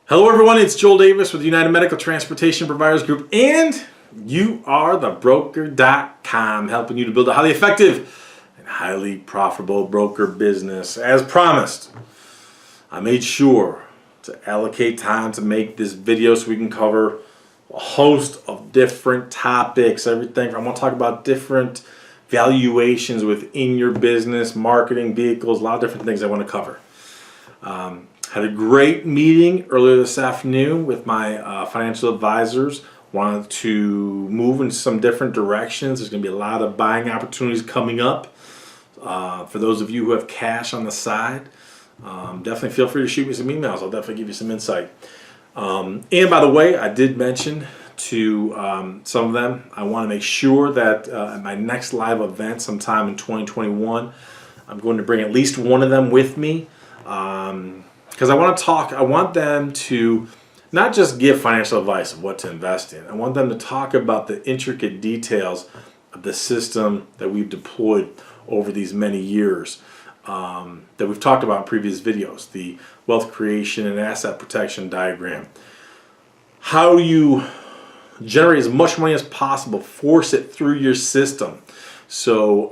Hello everyone, it's Joel Davis with United Medical Transportation Providers Group, and you are thebroker.com, helping you to build a highly effective and highly profitable broker business. As promised, I made sure to allocate time to make this video so we can cover a host of different topics. I want to talk about different valuations within your business, marketing, vehicles, a lot of different things I want to cover. Had a great meeting earlier this afternoon with my financial advisors. Wanted to move in some different directions. There's going to be a lot of buying opportunities coming up. For those of you who have cash on the side, definitely feel free to shoot me some emails. I'll definitely give you some insight. And by the way, I did mention to some of them, I want to make sure that at my next live event sometime in 2021, I'm going to bring at least one of them with me. Because I want them to not just give financial advice of what to invest in. I want them to talk about the intricate details of the system that we've deployed over these many years that we've talked about in previous videos. The wealth creation and asset protection diagram. How you generate as much money as possible, force it through your system. So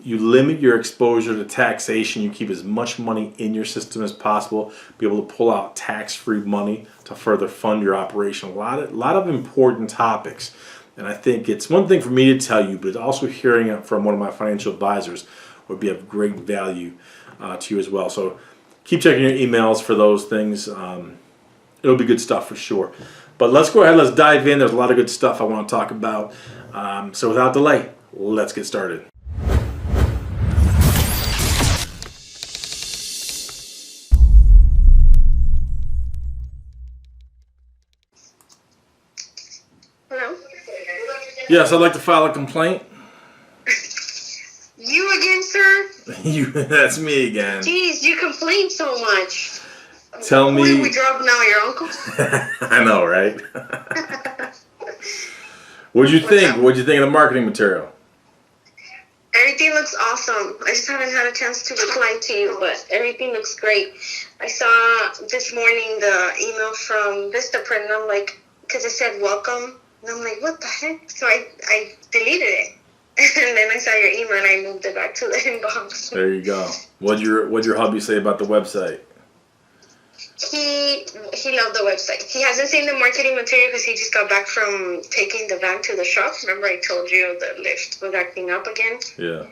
you limit your exposure to taxation. You keep as much money in your system as possible. Be able to pull out tax-free money to further fund your operation. A lot of important topics. And I think it's one thing for me to tell you, but also hearing it from one of my financial advisors would be of great value to you as well. So keep checking your emails for those things. It'll be good stuff for sure. But let's go ahead. Let's dive in. There's a lot of good stuff I want to talk about. So without delay, let's get started. Hello? Yes, I'd like to file a complaint. You again, sir? That's me again. Jeez, you complain so much. Tell me. Who did we drop now? Your uncle? I know, right? What'd you think? What'd you think of the marketing material? Everything looks awesome. I just haven't had a chance to reply to you, but everything looks great. I saw this morning the email from Vistaprint, and I'm like, because it said welcome, and I'm like, what the heck? So I deleted it, and then I saw your email, and I moved it back to the inbox. There you go. What'd your hubby say about the website? He loved the website. He hasn't seen the marketing material because he just got back from taking the van to the shop. Remember I told you the lift was acting up again? Yeah.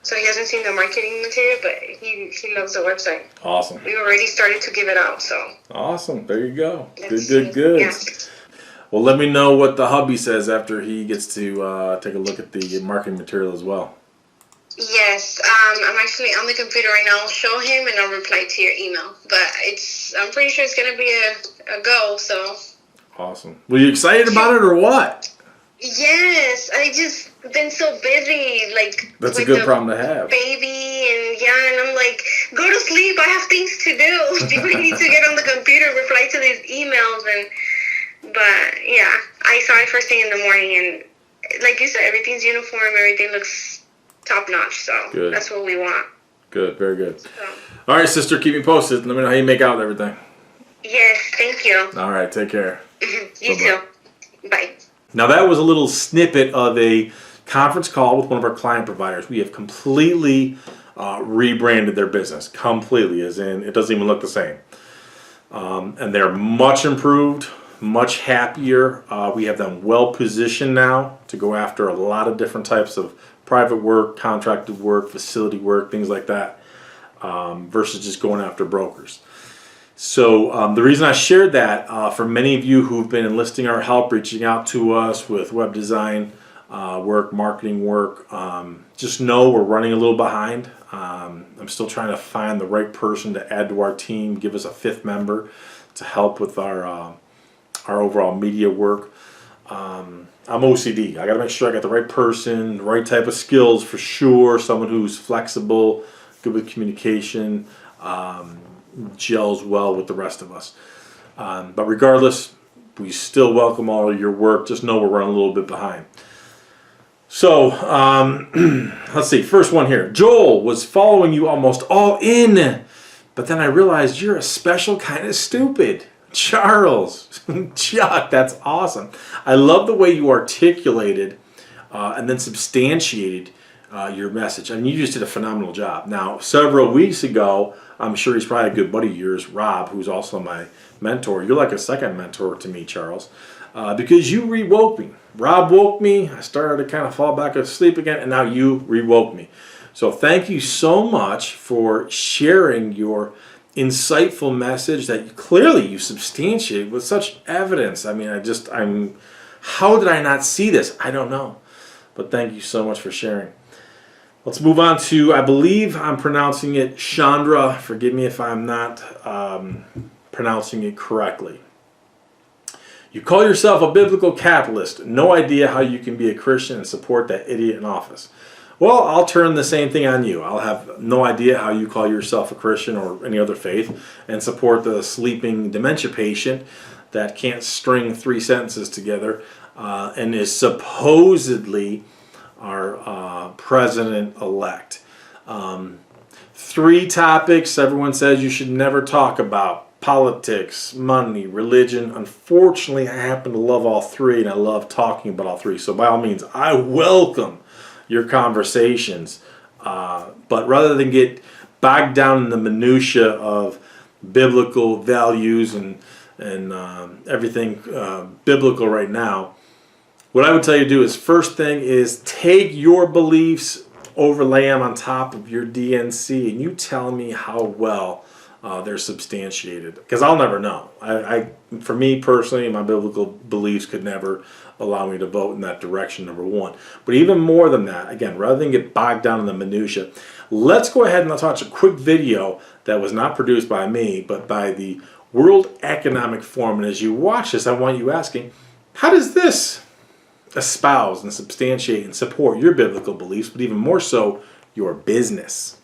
So he hasn't seen the marketing material, but he loves the website. Awesome. We already started to give it out, so. Awesome. There you go. Let's Good. Yeah. Well, let me know what the hubby says after he gets to take a look at the marketing material as well. Yes, I'm actually on the computer right now. I'll show him and I'll reply to your email. But I'm pretty sure it's going to be a go, so. Awesome. Were you excited about it or what? Yes, I just been so busy, like. That's a good problem to have. Baby, and I'm like, go to sleep. I have things to do. You need to get on the computer, reply to these emails, but yeah, I saw it first thing in the morning, and like you said, everything's uniform. Everything looks top notch. So good. That's what we want. Good, very good. So. All right, sister, keep me posted. Let me know how you make out with everything. Yes, thank you. All right, take care. You too. Bye. Now that was a little snippet of a conference call with one of our client providers. We have completely rebranded their business, completely, as in it doesn't even look the same. And they're much improved, much happier. We have them well positioned now to go after a lot of different types of private work, contracted work, facility work, things like that, versus just going after brokers. So the reason I shared that, for many of you who've been enlisting our help, reaching out to us with web design work, marketing work, just know we're running a little behind. I'm still trying to find the right person to add to our team, give us a fifth member to help with our overall media work. I'm OCD. I got to make sure I got the right person, the right type of skills for sure. Someone who's flexible, good with communication, gels well with the rest of us. But regardless, we still welcome all of your work. Just know we're running a little bit behind. So, let's see. First one here. Joel was following you almost all in. But then I realized you're a special kind of stupid. Charles, Chuck, that's awesome. I love the way you articulated and then substantiated your message. I mean, you just did a phenomenal job. Now, several weeks ago, I'm sure he's probably a good buddy of yours, Rob, who's also my mentor. You're like a second mentor to me, Charles, because you rewoke me. Rob woke me. I started to kind of fall back asleep again, and now you rewoke me. So thank you so much for sharing your insightful message that clearly you substantiate with such evidence. I mean, how did I not see this? I don't know. But thank you so much for sharing. Let's move on to, I believe I'm pronouncing it Chandra. Forgive me if I'm not pronouncing it correctly. You call yourself a biblical capitalist. No idea how you can be a Christian and support that idiot in office. Well, I'll turn the same thing on you. I'll have no idea how you call yourself a Christian or any other faith and support the sleeping dementia patient that can't string 3 sentences together and is supposedly our president-elect. 3 topics everyone says you should never talk about: politics, money, religion. Unfortunately, I happen to love all 3, and I love talking about all 3. So by all means, I welcome your conversations. But rather than get bogged down in the minutia of biblical values and everything biblical right now, what I would tell you to do is, first thing is take your beliefs, overlay them on top of your DNC, and you tell me how well they're substantiated, because I'll never know. For me personally, my biblical beliefs could never allow me to vote in that direction, number one. But even more than that, again, rather than get bogged down in the minutia, let's go ahead and let's watch a quick video that was not produced by me, but by the World Economic Forum. And as you watch this, I want you asking, how does this espouse and substantiate and support your biblical beliefs, but even more so, your business?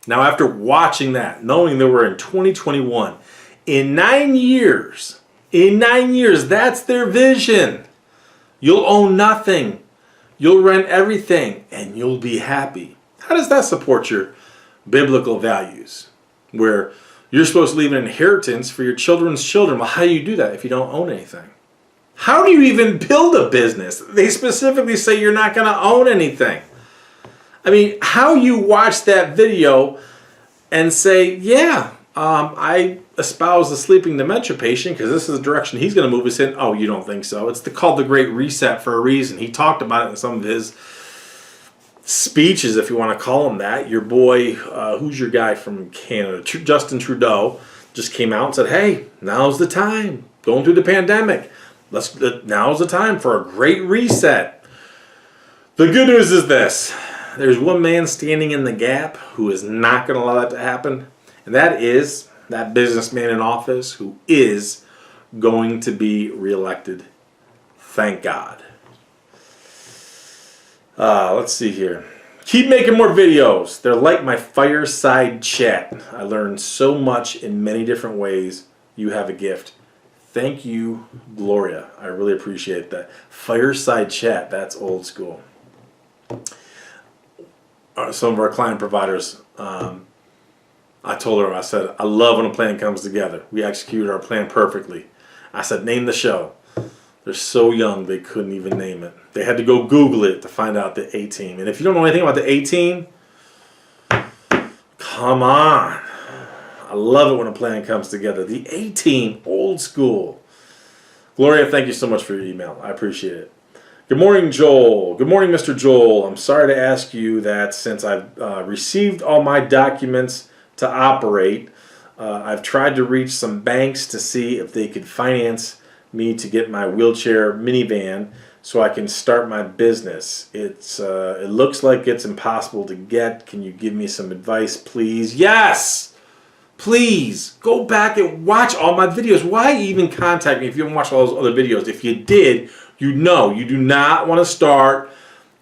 Now, after watching that, knowing that we're in 2021, in 9 years, that's their vision. You'll own nothing. You'll rent everything, and you'll be happy. How does that support your biblical values? Where you're supposed to leave an inheritance for your children's children. Well, how do you do that if you don't own anything? How do you even build a business? They specifically say you're not going to own anything. I mean, how you watch that video and say, yeah, I espouse the sleeping dementia patient because this is the direction he's going to move us in. Oh, you don't think so? It's called the Great Reset for a reason. He talked about it in some of his speeches, if you want to call him that. Your boy, who's your guy from Canada? Justin Trudeau just came out and said, hey, now's the time. Going through the pandemic. Now's the time for a great reset. The good news is this. There's one man standing in the gap who is not going to allow that to happen, and that is that businessman in office who is going to be reelected. Thank God. Let's see here. Keep making more videos. They're like my fireside chat. I learned so much in many different ways. You have a gift. Thank you, Gloria. I really appreciate that. Fireside chat, that's old school. Some of our client providers, I told her, I said, I love when a plan comes together. We executed our plan perfectly. I said, name the show. They're so young they couldn't even name it. They had to go Google it to find out the A-Team. And if you don't know anything about the A-Team, come on. I love it when a plan comes together. The A-Team, old school. Gloria, thank you so much for your email. I appreciate it. Good morning, Joel. Good morning, Mr. Joel. I'm sorry to ask you that since I've received all my documents to operate, I've tried to reach some banks to see if they could finance me to get my wheelchair minivan so I can start my business. It looks like it's impossible to get. Can you give me some advice, please? Yes! Please, go back and watch all my videos. Why even contact me if you haven't watched all those other videos? If you did, you know you do not want to start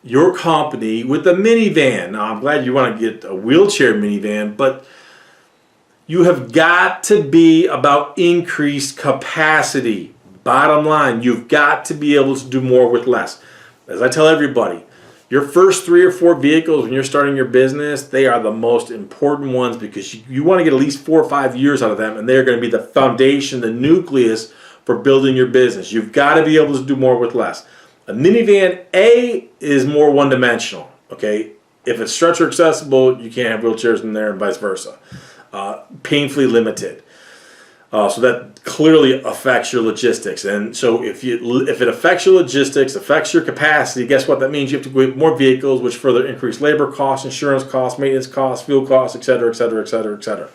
your company with a minivan. Now, I'm glad you want to get a wheelchair minivan, but you have got to be about increased capacity. Bottom line, you've got to be able to do more with less. As I tell everybody, your first 3 or 4 vehicles when you're starting your business, they are the most important ones because you want to get at least 4 or 5 years out of them, and they're going to be the foundation, the nucleus for building your business. You've got to be able to do more with less. A minivan, A, is more one-dimensional, okay? If it's stretcher accessible, you can't have wheelchairs in there and vice versa. Painfully limited. So that clearly affects your logistics. And so if it affects your logistics, affects your capacity, guess what? That means you have to get more vehicles, which further increase labor costs, insurance costs, maintenance costs, fuel costs, et cetera, et cetera, et cetera, et cetera.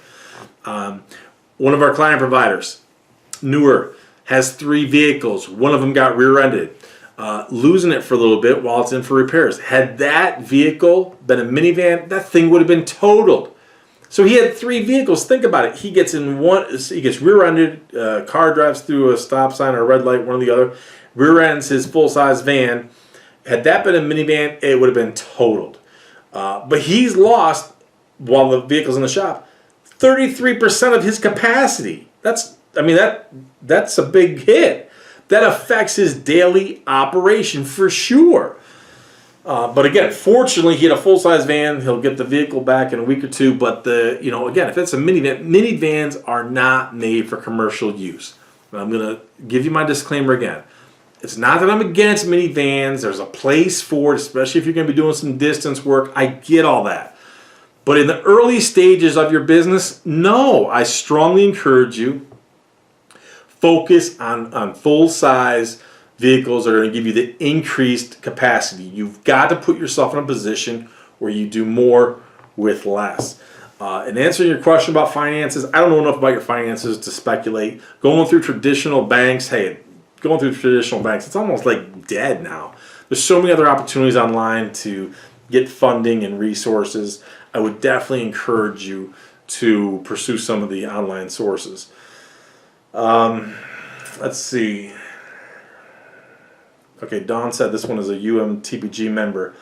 One of our client providers, newer, has 3 vehicles. One of them got rear-ended, losing it for a little bit while it's in for repairs. Had that vehicle been a minivan, that thing would have been totaled. So he had 3 vehicles. Think about it. He gets in one. He gets rear-ended. Car drives through a stop sign or a red light, one or the other. Rear-ends his full-size van. Had that been a minivan, it would have been totaled. But he's lost, while the vehicle's in the shop, 33% of his capacity. That's a big hit. That affects his daily operation for sure. But again, fortunately, he had a full-size van. He'll get the vehicle back in a week or 2. But again, if it's a minivan, minivans are not made for commercial use. I'm going to give you my disclaimer again. It's not that I'm against minivans. There's a place for it, especially if you're going to be doing some distance work. I get all that. But in the early stages of your business, no, I strongly encourage you, focus on full-size vehicles that are going to give you the increased capacity. You've got to put yourself in a position where you do more with less. And answering your question about finances, I don't know enough about your finances to speculate. Going through traditional banks, it's almost like dead now. There's so many other opportunities online to get funding and resources. I would definitely encourage you to pursue some of the online sources. Let's see. Okay, Don said this one is a UMTPG member.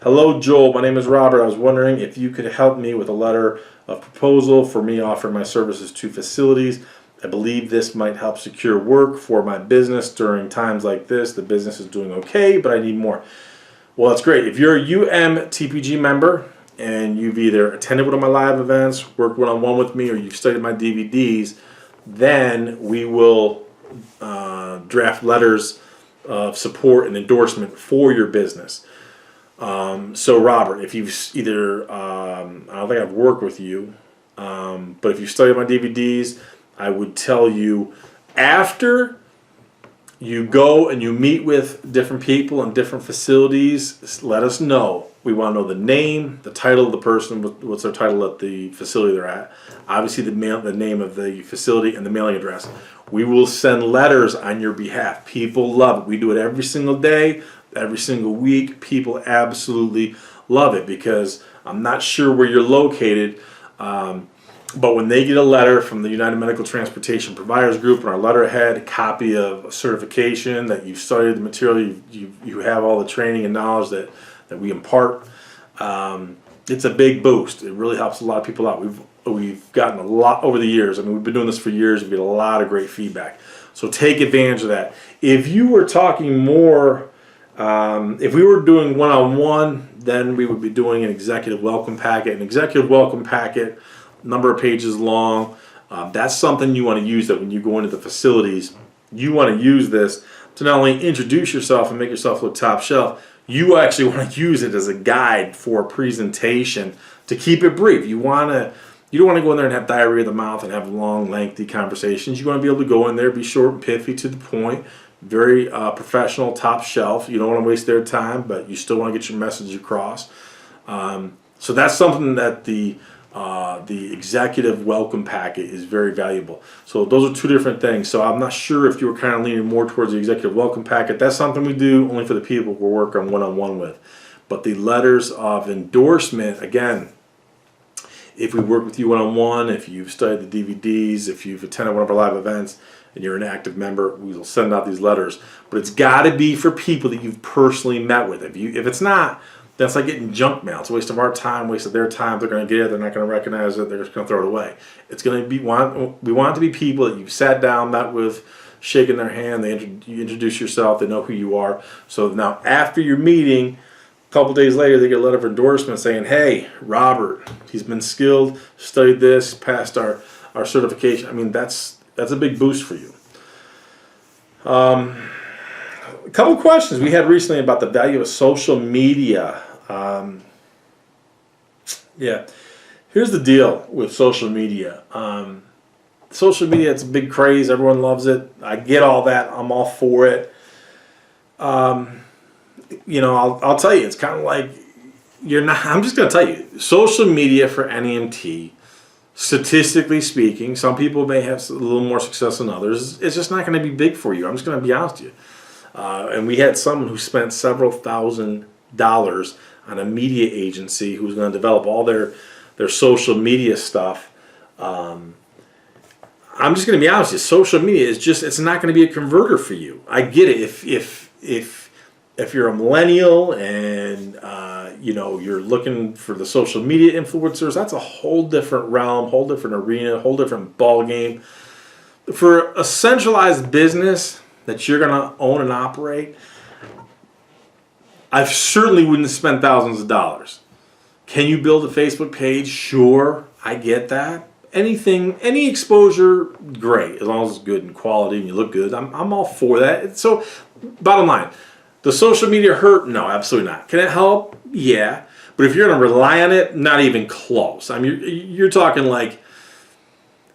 Hello, Joel. My name is Robert. I was wondering if you could help me with a letter of proposal for me offering my services to facilities. I believe this might help secure work for my business during times like this. The business is doing okay, but I need more. Well, that's great. If you're a UMTPG member and you've either attended one of my live events, worked one-on-one with me, or you've studied my DVDs, then we will draft letters of support and endorsement for your business. So Robert, if you've either, I don't think I've worked with you, but if you study my DVDs, I would tell you after you go and you meet with different people and different facilities, let us know. We want to know the name, the title of the person, what's their title at the facility they're at. Obviously the name of the facility and the mailing address. We will send letters on your behalf. People love it. We do it every single day, every single week. People absolutely love it because I'm not sure where you're located, but when they get a letter from the United Medical Transportation Providers Group and our letterhead, a copy of a certification that you've studied the material, you have all the training and knowledge that we impart, it's a big boost. It really helps a lot of people out. We've gotten a lot over the years. I mean, we've been doing this for years. We get a lot of great feedback. So take advantage of that. If you were talking more, if we were doing one-on-one, then we would be doing an executive welcome packet. An executive welcome packet, number of pages long. That's something you want to use, that when you go into the facilities, you want to use this to not only introduce yourself and make yourself look top shelf, you actually want to use it as a guide for a presentation to keep it brief. You don't want to go in there and have diarrhea of the mouth and have long, lengthy conversations. You want to be able to go in there, be short and pithy, to the point, very professional, top shelf. You don't want to waste their time, but you still want to get your message across. So that's something that the executive welcome packet is very valuable. So those are two different things. So I'm not sure if you were kind of leaning more towards the executive welcome packet. That's something we do only for the people we work on one-on-one with. But the letters of endorsement, again, if we work with you one-on-one, if you've studied the DVDs, if you've attended one of our live events, and you're an active member, we will send out these letters. But it's got to be for people that you've personally met with. If it's not, that's like getting junk mail. It's a waste of our time, waste of their time. They're going to get it. They're not going to recognize it. They're just going to throw it away. It's going to be we want it to be people that you've sat down, met with, shaken their hand. You introduce yourself. They know who you are. So now after your meeting, a couple days later, they get a letter of endorsement saying, "Hey, Robert, he's been skilled, studied this, passed our certification." I mean, that's a big boost for you. A couple of questions we had recently about the value of social media. Yeah, here's the deal with social media. Social media, it's a big craze. Everyone loves it. I get all that. I'm all for it. I'll tell you, it's kind of like I'm just going to tell you, social media for NEMT, statistically speaking, some people may have a little more success than others. It's just not going to be big for you. I'm just going to be honest with you. And we had someone who spent several $1,000s on a media agency who was going to develop all their social media stuff. I'm just going to be honest with you. Social media it's not going to be a converter for you. I get it. If you're a millennial and you're looking for the social media influencers, that's a whole different realm, whole different arena, whole different ball game. For a centralized business that you're going to own and operate, I certainly wouldn't spend thousands of dollars. Can you build a Facebook page? Sure, I get that. Any exposure, great, as long as it's good and quality and you look good. I'm all for that. So, bottom line, does social media hurt? No, absolutely not. Can it help? Yeah. But if you're going to rely on it, not even close. I mean, you're talking like,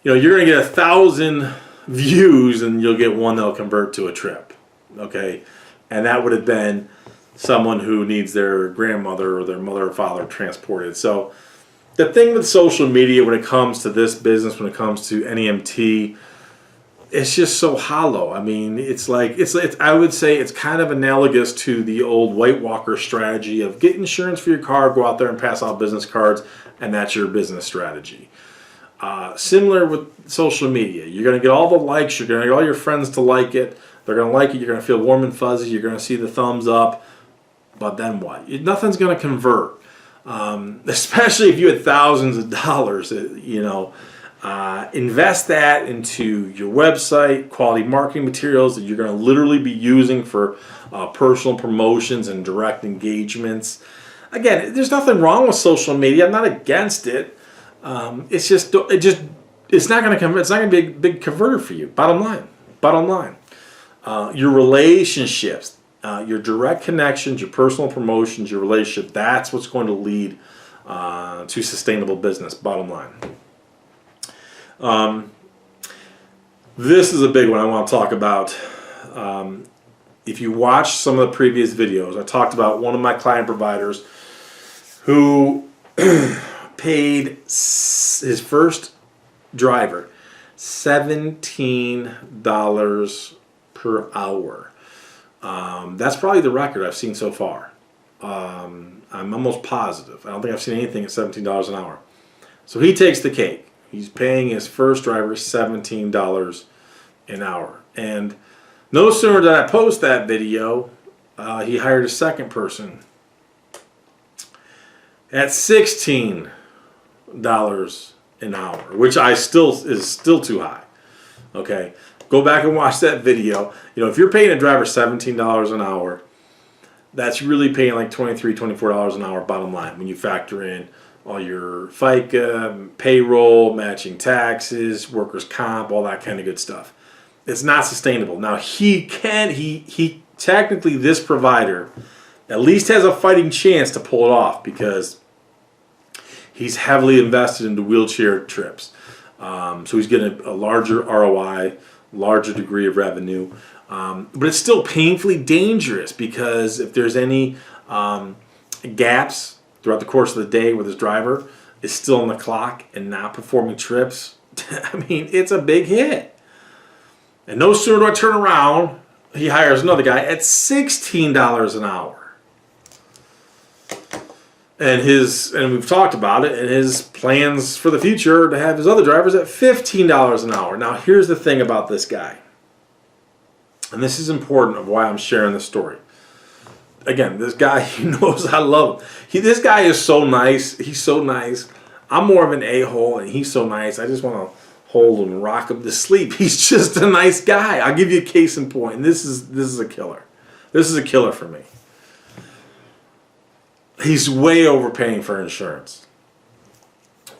you're going to get 1,000 views and you'll get one that'll convert to a trip. Okay? And that would have been someone who needs their grandmother or their mother or father transported. So the thing with social media when it comes to this business, when it comes to NEMT, it's just so hollow. I mean, it's I would say it's kind of analogous to the old White Walker strategy of get insurance for your car, go out there and pass out business cards, and that's your business strategy. Similar with social media. You're going to get all the likes, you're going to get all your friends to like it, they're going to like it, you're going to feel warm and fuzzy, you're going to see the thumbs up, but then what? Nothing's going to convert. Especially if you had thousands of dollars, invest that into your website, quality marketing materials that you're going to literally be using for personal promotions and direct engagements. Again, there's nothing wrong with social media. I'm not against it. It's not going to be a big converter for you. Bottom line. Your relationships, your direct connections, your personal promotions, your relationship, that's what's going to lead to sustainable business. Bottom line. This is a big one I want to talk about. If you watch some of the previous videos, I talked about one of my client providers who paid his first driver $17 per hour. That's probably the record I've seen so far. I'm almost positive. I don't think I've seen anything at $17 an hour. So he takes the cake. He's paying his first driver $17 an hour. And no sooner did I post that video, he hired a second person. at $16 an hour, which is still too high. Okay, go back and watch that video. You know, if you're paying a driver $17 an hour, that's really paying like $23, $24 an hour bottom line when you factor in all your FICA, payroll, matching taxes, workers' comp, all that kind of good stuff. It's not sustainable. Now he technically, this provider at least has a fighting chance to pull it off because he's heavily invested into wheelchair trips. So he's getting a larger ROI, larger degree of revenue. But it's still painfully dangerous because if there's any gaps throughout the course of the day where this driver is still on the clock and not performing trips, I mean, it's a big hit. And no sooner do I turn around, he hires another guy at $16 an hour. And we've talked about it, and his plans for the future are to have his other drivers at $15 an hour. Now, here's the thing about this guy. And this is important of why I'm sharing this story. Again, this guy, he knows I love him. This guy is so nice. He's so nice. I'm more of an a-hole, and he's so nice. I just want to hold him and rock him to sleep. He's just a nice guy. I'll give you a case in point. And this is a killer. This is a killer for me. He's way overpaying for insurance.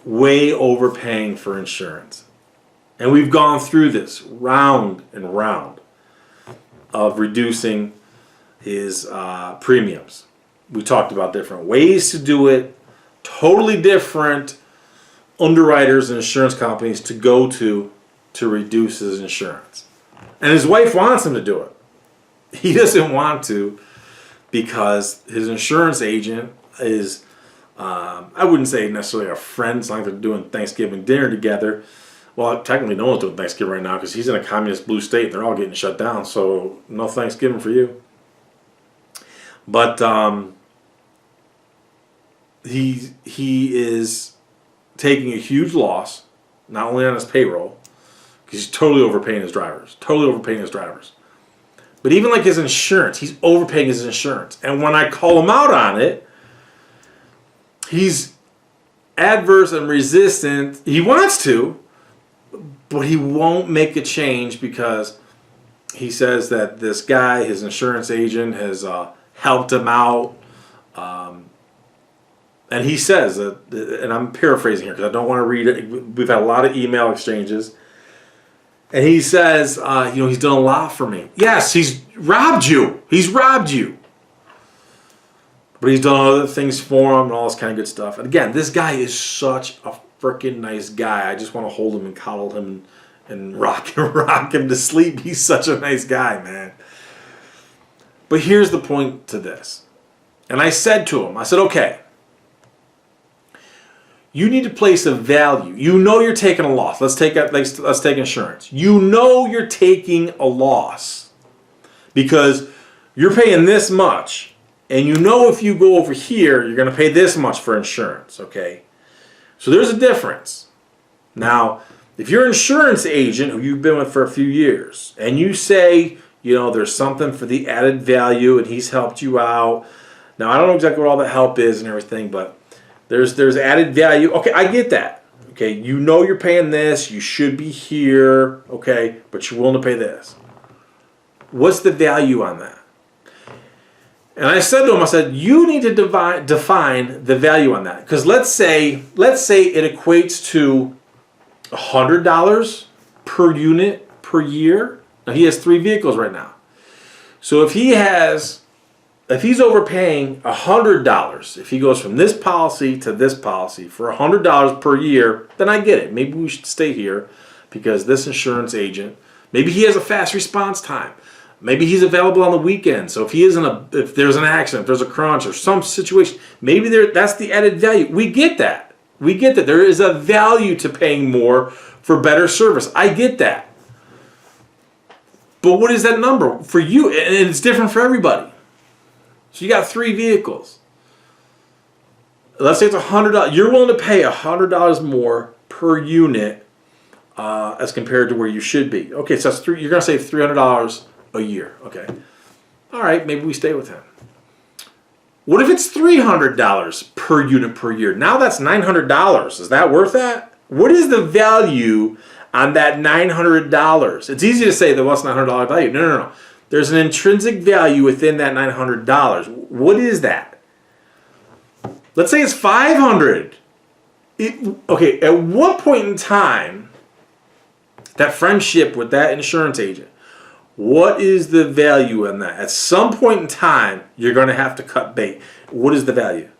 Way overpaying for insurance. And we've gone through this round and round of reducing his premiums. We talked about different ways to do it, totally different underwriters and insurance companies to go to reduce his insurance. And his wife wants him to do it. He doesn't want to because his insurance agent is, I wouldn't say necessarily a friend. It's not like they're doing Thanksgiving dinner together. Well, technically no one's doing Thanksgiving right now because he's in a communist blue state and they're all getting shut down. So no Thanksgiving for you. But he is taking a huge loss, not only on his payroll, because he's totally overpaying his drivers. But even like his insurance, he's overpaying his insurance. And when I call him out on it, he's adverse and resistant. He wants to, but he won't make a change because he says that this guy, his insurance agent, has helped him out. And he says that, and I'm paraphrasing here because I don't want to read it. We've had a lot of email exchanges. And he says, he's done a lot for me. Yes, he's robbed you. He's robbed you. But he's done other things for him and all this kind of good stuff. And again, this guy is such a freaking nice guy. I just want to hold him and coddle him and rock him to sleep. He's such a nice guy, man. But here's the point to this. And I said to him, I said, okay, you need to place a value. You know you're taking a loss. Let's take insurance. You know you're taking a loss because you're paying this much, and you know if you go over here, you're going to pay this much for insurance, okay? So there's a difference. Now, if you're an insurance agent who you've been with for a few years, and you say, there's something for the added value, and he's helped you out. Now, I don't know exactly what all the help is and everything, but there's added value. Okay, I get that. Okay, you know you're paying this. You should be here. Okay, but you're willing to pay this. What's the value on that? And I said to him, I said, you need to define the value on that. Because let's say it equates to $100 per unit per year. Now he has 3 vehicles right now. So if he's overpaying $100, if he goes from this policy to this policy for $100 per year, then I get it. Maybe we should stay here because this insurance agent, maybe he has a fast response time. Maybe he's available on the weekend. So if there's an accident, if there's a crunch or some situation, maybe that's the added value. We get that. There is a value to paying more for better service. I get that. But what is that number for you? And it's different for everybody. So you got 3 vehicles. Let's say it's $100. You're willing to pay $100 more per unit as compared to where you should be. Okay, so you're going to save $300 a year. Okay. All right, maybe we stay with him. What if it's $300 per unit per year? Now that's $900. Is that worth that? What is the value on that $900? It's easy to say that what's $900 value. No. There's an intrinsic value within that $900. What is that? Let's say it's $500. Okay, at what point in time, that friendship with that insurance agent, what is the value in that? At some point in time, you're going to have to cut bait. What is the value?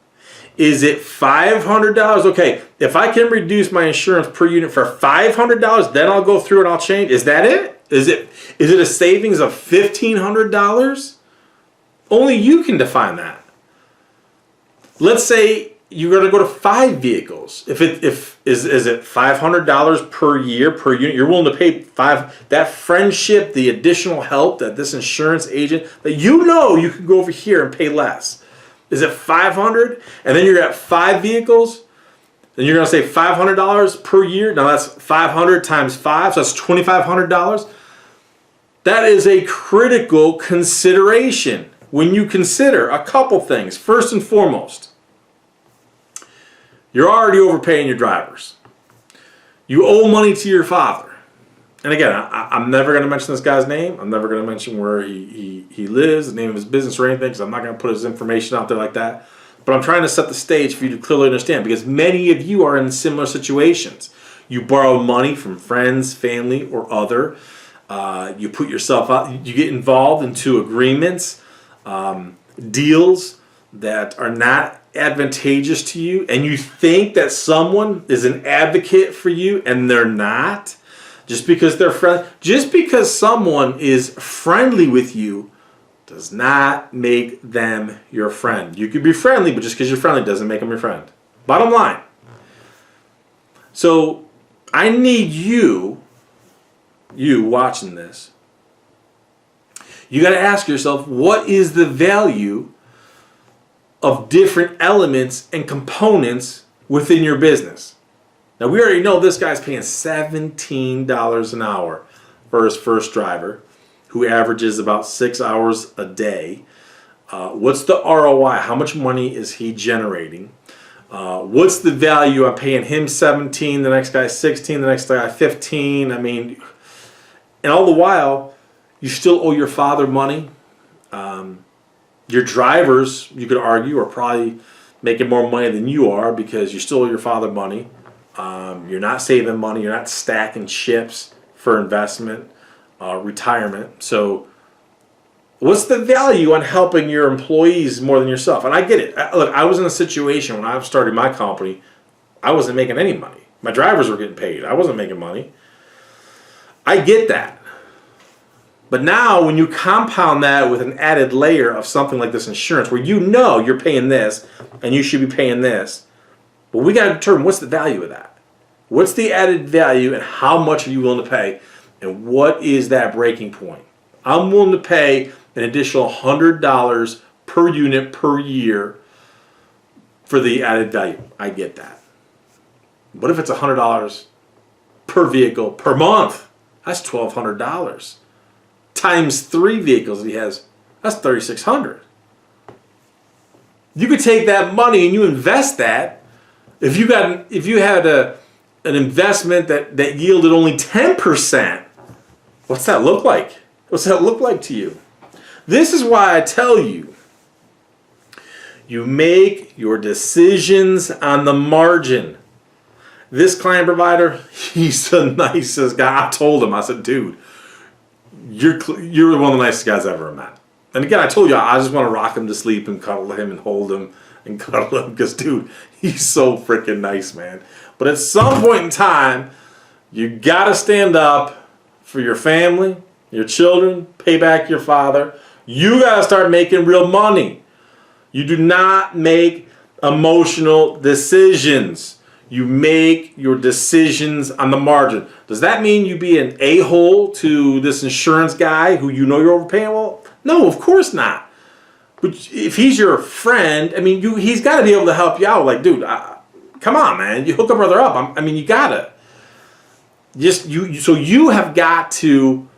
Is it $500? Okay, if I can reduce my insurance per unit for $500, then I'll go through and I'll change. Is that it? Is it a savings of $1,500? Only you can define that. Let's say you're going to go to 5 vehicles. Is it $500 per year per unit? You're willing to pay that friendship, the additional help that this insurance agent that you can go over here and pay less. Is it $500? And then you're at 5 vehicles. Then you're going to say $500 per year. Now that's 500 times 5, so that's $2,500. That is a critical consideration when you consider a couple things. First and foremost, you're already overpaying your drivers. You owe money to your father. And again, I'm never going to mention this guy's name. I'm never going to mention where he lives, the name of his business or anything, because I'm not going to put his information out there like that. But I'm trying to set the stage for you to clearly understand, because many of you are in similar situations. You borrow money from friends, family, or other. You put yourself out. You get involved into agreements, deals that are not advantageous to you, and you think that someone is an advocate for you, and they're not. Just because they're just because someone is friendly with you does not make them your friend. You could be friendly, but just because you're friendly doesn't make them your friend. Bottom line. So I need you watching this. You got to ask yourself, what is the value of different elements and components within your business? Now, we already know this guy's paying $17 an hour for his first driver, who averages about 6 hours a day. What's the ROI? How much money is he generating? What's the value? I'm paying him 17, the next guy 16, the next guy 15. I mean, and all the while, you still owe your father money. Your drivers, you could argue, are probably making more money than you are because you still owe your father money. You're not saving money. You're not stacking chips for investment, retirement. So what's the value on helping your employees more than yourself? And I get it. Look, I was in a situation when I started my company, I wasn't making any money. My drivers were getting paid. I wasn't making money. I get that. But now when you compound that with an added layer of something like this insurance, where you know you're paying this and you should be paying this, but we got to determine what's the value of that. What's the added value and how much are you willing to pay? And what is that breaking point? I'm willing to pay an additional $100 per unit per year for the added value. I get that. What if it's $100 per vehicle per month? That's $1,200. Times 3 vehicles that he has, that's $3,600. You could take that money and you invest that. If you had an investment that yielded only 10%, what's that look like? What's that look like to you? This is why I tell you, you make your decisions on the margin. This client provider, he's the nicest guy. I told him, I said, dude, you're one of the nicest guys I've ever met. And again, I told you, I just want to rock him to sleep and cuddle him and hold him and cuddle him because, dude, he's so freaking nice, man. But at some point in time, you got to stand up for your family, your children, pay back your father. You got to start making real money. You do not make emotional decisions. You make your decisions on the margin. Does that mean you be an a-hole to this insurance guy who you know you're overpaying? Well, no, of course not. But if he's your friend, I mean, he's got to be able to help you out. Like, dude, come on, man. You hook a brother up. You got to. So you have got to,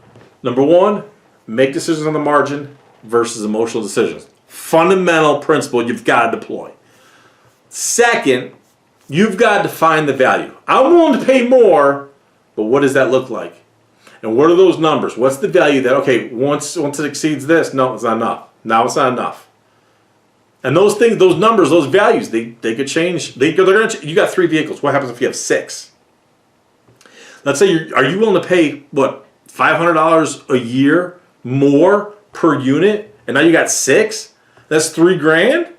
number one, make decisions on the margin versus emotional decisions. fundamental principle you've got to deploy. Second, you've got to find the value. I'm willing to pay more, but what does that look like? And what are those numbers? What's the value that, okay, once it exceeds this, no, it's not enough. Now it's not enough. And those things, those numbers, those values, they could change. You got 3 vehicles. What happens if you have 6? Let's say are you willing to pay, what, $500 a year more per unit? And now you got 6? That's $3,000?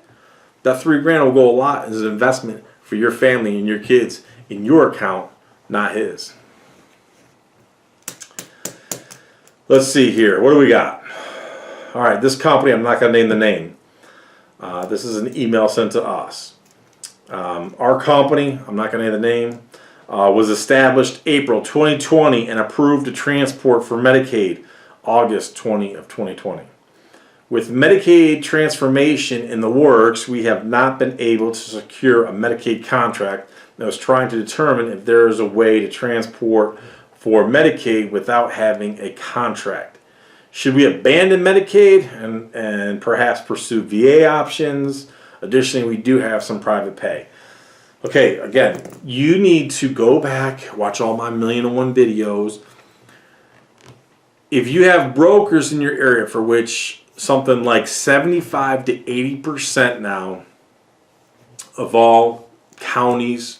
That $3,000 will go a lot as an investment for your family and your kids in your account, not his. Let's see here. What do we got? All right, this company, I'm not going to name the name. This is an email sent to us. Our company, I'm not going to name the name, was established April 2020 and approved to transport for Medicaid August 2020. With Medicaid transformation in the works, we have not been able to secure a Medicaid contract that was trying to determine if there is a way to transport for Medicaid without having a contract. Should we abandon Medicaid and perhaps pursue VA options? Additionally, we do have some private pay. Okay, again, you need to go back, watch all my 1,000,001 videos. If you have brokers in your area for which something like 75 to 80% now of all counties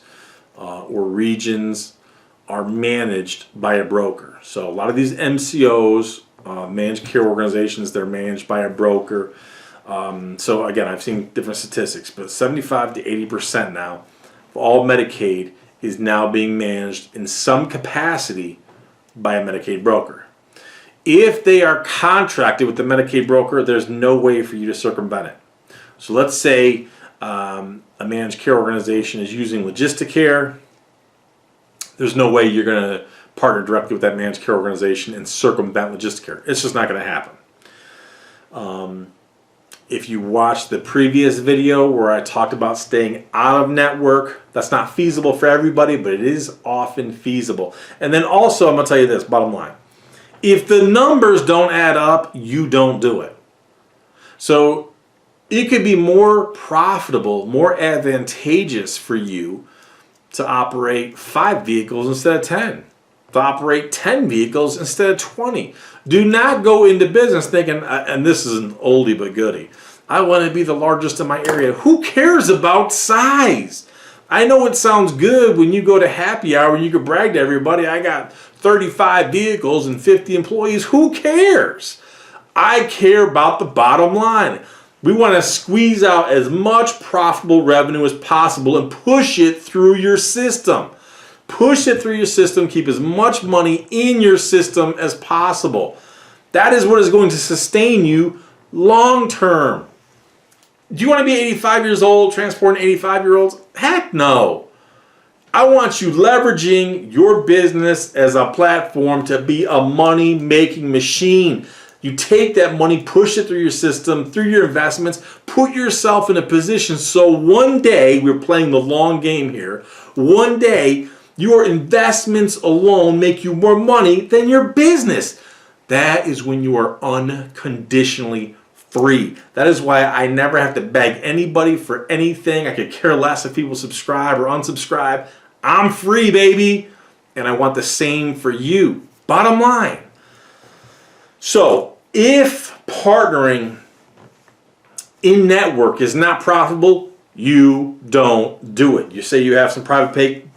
or regions are managed by a broker. So a lot of these MCOs, managed care organizations, they're managed by a broker. So again, I've seen different statistics, but 75 to 80% now of all Medicaid is now being managed in some capacity by a Medicaid broker. If they are contracted with the Medicaid broker, there's no way for you to circumvent it. So let's say a managed care organization is using Logisticare. There's no way you're going to partner directly with that managed care organization and circumvent Logisticare. It's just not going to happen. If you watch the previous video where I talked about staying out of network, that's not feasible for everybody, but it is often feasible. And then also, I'm going to tell you this, bottom line. If the numbers don't add up, you don't do it. So it could be more profitable, more advantageous for you to operate 5 vehicles instead of 10. To operate 10 vehicles instead of 20. Do not go into business thinking, and this is an oldie but goodie, I want to be the largest in my area. Who cares about size? I know it sounds good when you go to happy hour and you can brag to everybody, I got 35 vehicles and 50 employees. Who cares? I care about the bottom line. We want to squeeze out as much profitable revenue as possible and push it through your system. Push it through your system. Keep as much money in your system as possible. That is what is going to sustain you long term. Do you want to be 85 years old transporting 85-year-olds? Heck no. I want you leveraging your business as a platform to be a money-making machine. You take that money, push it through your system, through your investments, put yourself in a position so one day, we're playing the long game here, one day your investments alone make you more money than your business. That is when you are unconditionally free. That is why I never have to beg anybody for anything. I could care less if people subscribe or unsubscribe. I'm free, baby. And I want the same for you. Bottom line. So if partnering in network is not profitable, you don't do it. You say you have some private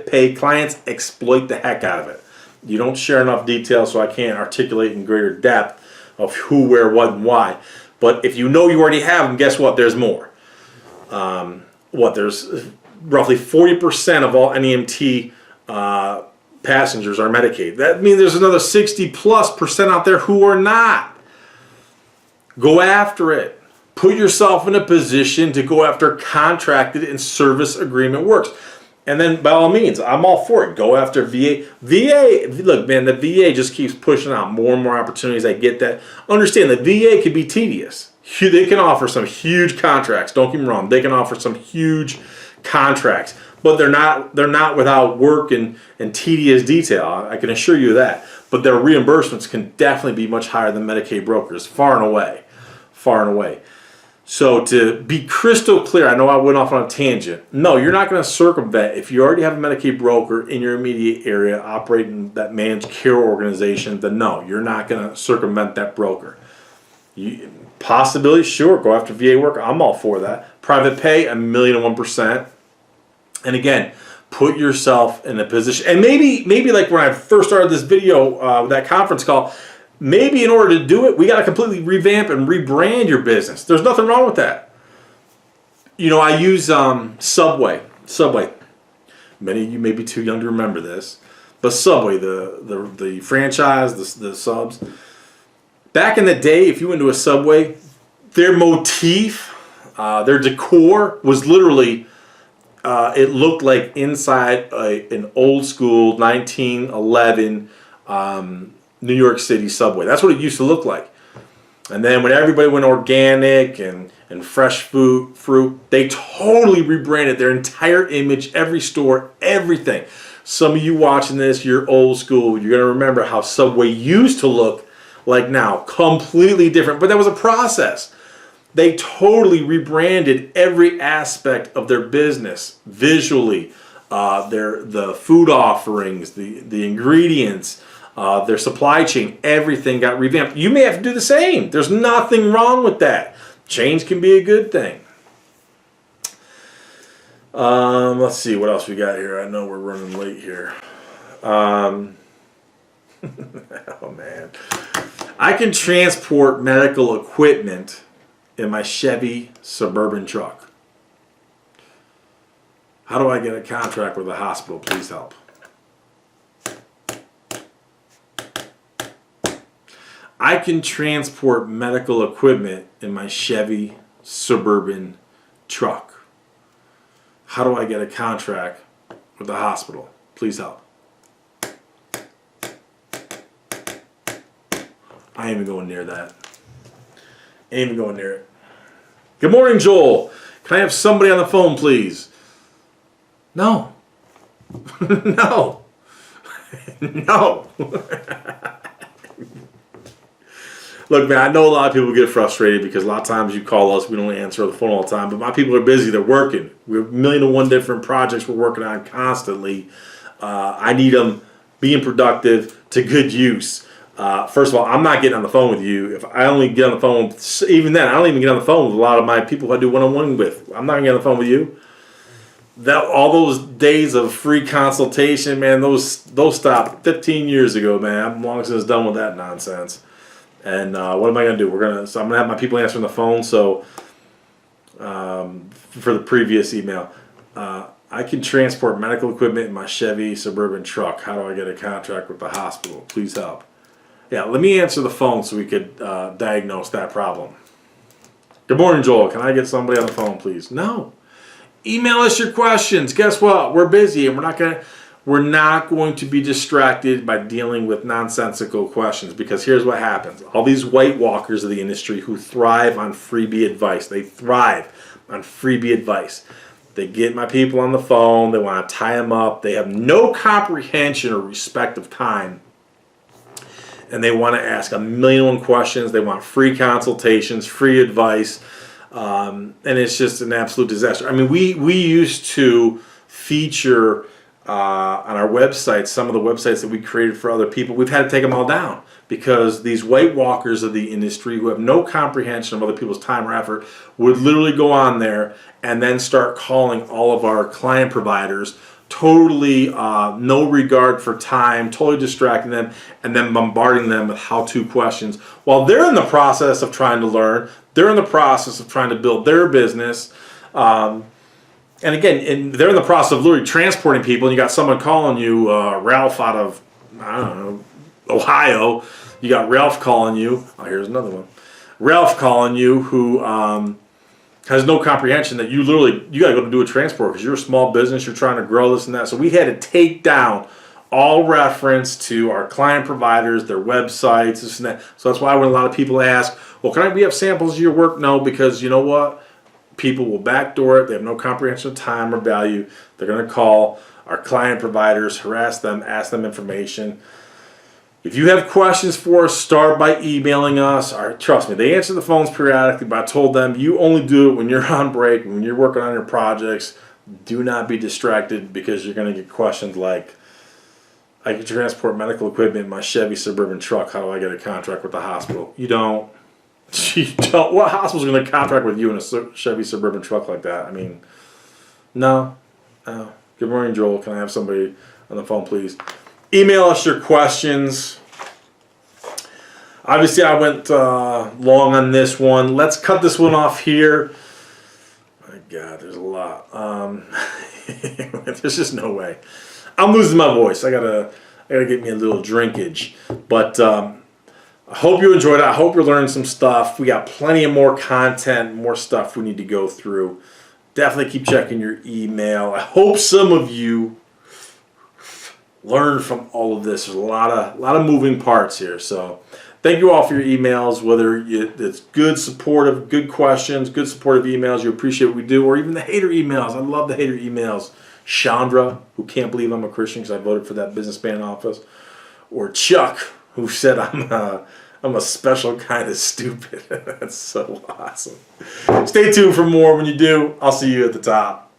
pay clients, exploit the heck out of it. You don't share enough detail, so I can't articulate in greater depth of who, where, what, and why. But if you know you already have them, guess what? There's more. There's roughly 40% of all NEMT passengers are Medicaid. That means there's another 60+% out there who are not. Go after it. Put yourself in a position to go after contracted and service agreement works. And then, by all means, I'm all for it. Go after VA. Look, man, the VA just keeps pushing out more and more opportunities. I get that. Understand, the VA can be tedious. They can offer some huge contracts. Don't get me wrong. They can offer some huge contracts. But they're not without work and tedious detail. I can assure you that. But their reimbursements can definitely be much higher than Medicaid brokers, far and away. Far and away. So to be crystal clear, I know I went off on a tangent. No, you're not going to circumvent. If you already have a Medicaid broker in your immediate area operating that managed care organization, then no, you're not going to circumvent that broker. Possibility, sure, go after VA work. I'm all for that. Private pay, 1,001%. And again, put yourself in a position. And maybe like when I first started this video, that conference call, maybe in order to do it, we got to completely revamp and rebrand your business. There's nothing wrong with that. You know, I use Subway. Many of you may be too young to remember this, but Subway, the franchise, the subs. Back in the day, if you went to a Subway, their motif, their decor was literally, it looked like inside an old school 1911 New York City Subway. That's what it used to look like. And then when everybody went organic and fresh fruit, they totally rebranded their entire image, every store, everything. Some of you watching this, you're old school. You're going to remember how Subway used to look like now. Completely different. But that was a process. They totally rebranded every aspect of their business visually, the food offerings, the ingredients, their supply chain, everything got revamped. You may have to do the same. There's nothing wrong with that. Change can be a good thing. Let's see what else we got here. I know we're running late here. Oh man. I can transport medical equipment in my Chevy Suburban truck. How do I get a contract with a hospital? Please help. I can transport medical equipment in my Chevy Suburban truck. How do I get a contract with the hospital? Please help. I ain't even going near that. Ain't even going near it. Good morning, Joel. Can I have somebody on the phone, please? No. No. No. Look, man, I know a lot of people get frustrated because a lot of times you call us, we don't answer the phone all the time, but my people are busy, they're working. We have 1,000,001 different projects we're working on constantly. I need them being productive to good use. First of all, I'm not getting on the phone with you. If I only get on the phone, even then, I don't even get on the phone with a lot of my people who I do one-on-one with. I'm not going to get on the phone with you. All those days of free consultation, man, those stopped 15 years ago, man. I'm long since done with that nonsense. And what am I going to do? So I'm going to have my people answering the phone. So for the previous email, I can transport medical equipment in my Chevy Suburban truck. How do I get a contract with the hospital? Please help. Yeah, let me answer the phone so we could diagnose that problem. Good morning, Joel. Can I get somebody on the phone, please? No. Email us your questions. Guess what? We're busy, and we're not going to be distracted by dealing with nonsensical questions, because here's what happens. All these white walkers of the industry who thrive on freebie advice. They thrive on freebie advice. They get my people on the phone. They want to tie them up. They have no comprehension or respect of time. And they want to ask 1,000,001 questions. They want free consultations, free advice. And it's just an absolute disaster. I mean, we used to feature on our website some of the websites that we created for other people. We've had to take them all down because these white walkers of the industry who have no comprehension of other people's time or effort would literally go on there and then start calling all of our client providers, totally no regard for time, totally distracting them, and then bombarding them with how-to questions while they're in the process of trying to learn. They're in the process of trying to build their business. And again, they're in the process of literally transporting people, and you got someone calling you, Ralph out of, I don't know, Ohio. You got Ralph calling you. Oh, here's another one. Ralph calling you who has no comprehension that you got to go to do a transport because you're a small business, you're trying to grow this and that. So we had to take down all reference to our client providers, their websites, this and that. So that's why when a lot of people ask, well, we have samples of your work? No, because you know what? People will backdoor it. They have no comprehension of time or value. They're going to call our client providers, harass them, ask them information. If you have questions for us, start by emailing us. Or, trust me, they answer the phones periodically, but I told them you only do it when you're on break, when you're working on your projects. Do not be distracted because you're going to get questions like, I can transport medical equipment in my Chevy Suburban truck. How do I get a contract with the hospital? You don't. You don't. What hospital's going to contract with you in a Chevy Suburban truck like that? I mean, no. Good morning, Joel. Can I have somebody on the phone, please? Email us your questions. Obviously, I went long on this one. Let's cut this one off here. My God, there's a lot. There's just no way. I'm losing my voice. I gotta get me a little drinkage. But I hope you enjoyed it. I hope you're learning some stuff. We got plenty of more content, more stuff we need to go through. Definitely keep checking your email. I hope some of you learn from all of this. There's a lot of moving parts here. So thank you all for your emails, whether it's good, supportive, good questions, good supportive emails. You appreciate what we do, or even the hater emails. I love the hater emails. Chandra, who can't believe I'm a Christian because I voted for that businessman office. Or Chuck, who said I'm a special kind of stupid. That's so awesome. Stay tuned for more. When you do, I'll see you at the top.